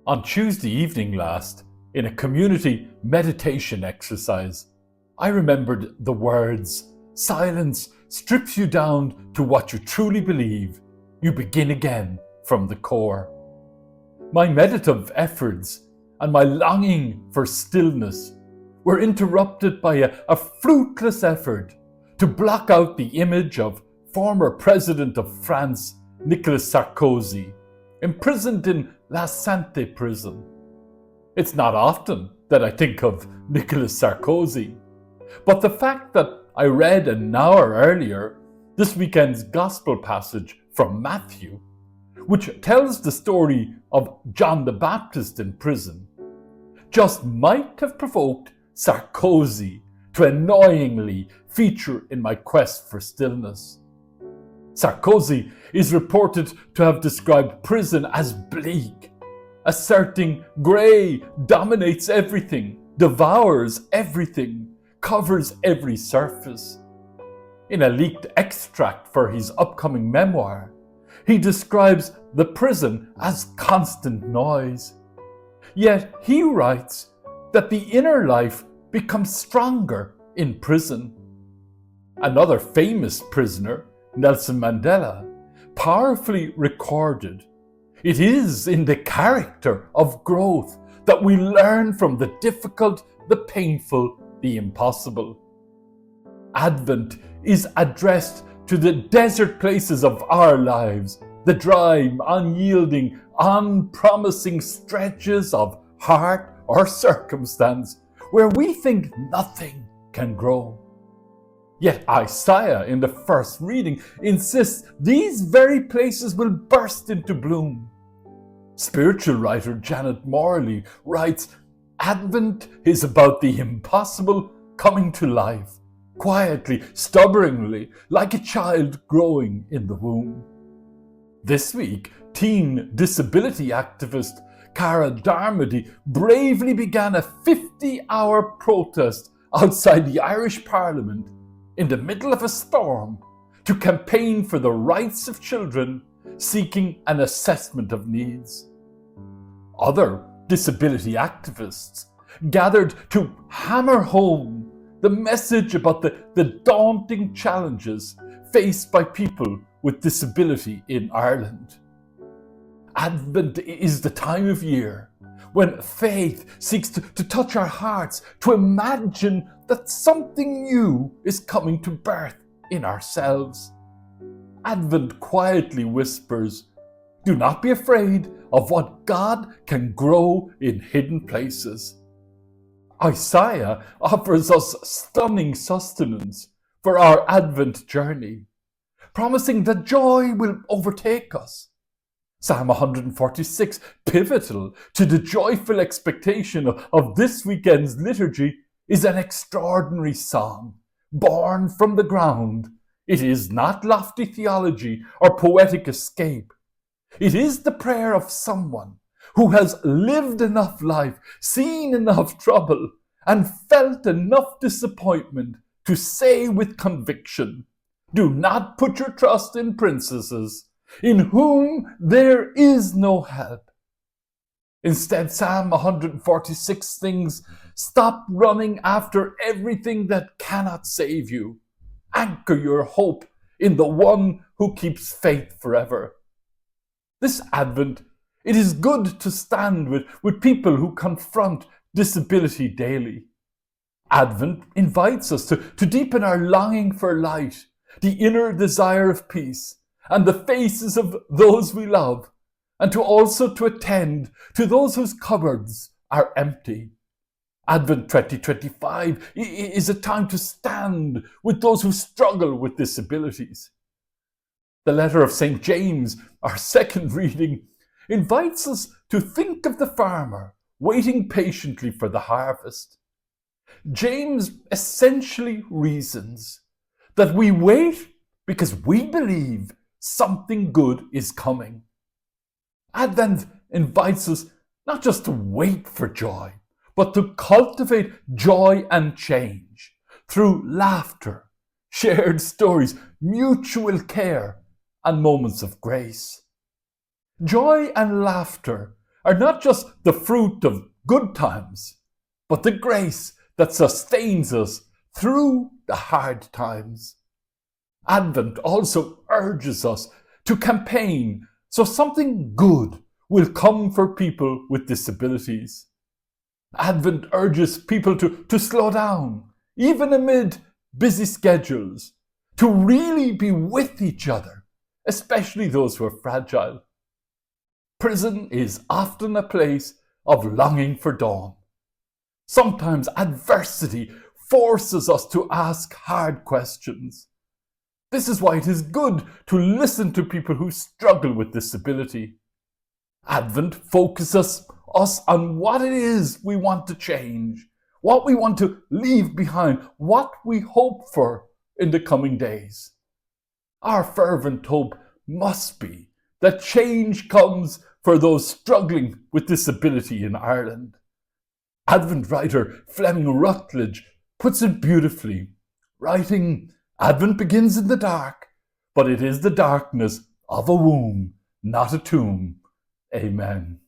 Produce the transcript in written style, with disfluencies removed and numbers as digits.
On Tuesday evening last, in a community meditation exercise, I remembered the words, "Silence strips you down to what you truly believe. You begin again from the core." My meditative efforts and my longing for stillness were interrupted by a fruitless effort to block out the image of former President of France, Nicolas Sarkozy, imprisoned in La Santé prison. It's not often that I think of Nicolas Sarkozy, but the fact that I read an hour earlier this weekend's gospel passage from Matthew, which tells the story of John the Baptist in prison, just might have provoked Sarkozy to annoyingly feature in my quest for stillness. Sarkozy is reported to have described prison as bleak, asserting grey dominates everything, devours everything, covers every surface. In a leaked extract for his upcoming memoir, he describes the prison as constant noise. Yet he writes that the inner life becomes stronger in prison. Another famous prisoner, Nelson Mandela, powerfully recorded, "It is in the character of growth that we learn from the difficult, the painful, the impossible." Advent is addressed to the desert places of our lives, the dry, unyielding, unpromising stretches of heart or circumstance where we think nothing can grow. Yet Isaiah in the first reading insists these very places will burst into bloom. Spiritual writer Janet Morley writes, "Advent is about the impossible coming to life, quietly, stubbornly, like a child growing in the womb." This week, teen disability activist Cara Darmody bravely began a 50-hour protest outside the Irish Parliament in the middle of a storm to campaign for the rights of children seeking an assessment of needs. Other disability activists gathered to hammer home the message about the daunting challenges faced by people with disability in Ireland. Advent is the time of year when faith seeks to touch our hearts, to imagine that something new is coming to birth in ourselves. Advent quietly whispers, "Do not be afraid of what God can grow in hidden places." Isaiah offers us stunning sustenance for our Advent journey, promising that joy will overtake us. Psalm 146, pivotal to the joyful expectation of this weekend's liturgy, is an extraordinary song, born from the ground. It is not lofty theology or poetic escape. It is the prayer of someone who has lived enough life, seen enough trouble, and felt enough disappointment to say with conviction, "Do not put your trust in princesses, in whom there is no help." Instead, Psalm 146 sings, "Stop running after everything that cannot save you. Anchor your hope in the one who keeps faith forever." This Advent, it is good to stand with people who confront disability daily. Advent invites us to deepen our longing for light, the inner desire of peace, and the faces of those we love, and to attend to those whose cupboards are empty. Advent 2025 is a time to stand with those who struggle with disabilities. The letter of St. James, our second reading, invites us to think of the farmer waiting patiently for the harvest. James essentially reasons that we wait because we believe something good is coming. Advent invites us not just to wait for joy, but to cultivate joy and change through laughter, shared stories, mutual care, and moments of grace. Joy and laughter are not just the fruit of good times, but the grace that sustains us through the hard times. Advent also urges us to campaign so something good will come for people with disabilities. Advent urges people to slow down, even amid busy schedules, to really be with each other, especially those who are fragile. Prison is often a place of longing for dawn. Sometimes adversity forces us to ask hard questions. This is why it is good to listen to people who struggle with disability. Advent focuses us on what it is we want to change, what we want to leave behind, what we hope for in the coming days. Our fervent hope must be that change comes for those struggling with disability in Ireland. Advent writer Fleming Rutledge puts it beautifully, writing, "Advent begins in the dark, but it is the darkness of a womb, not a tomb." Amen.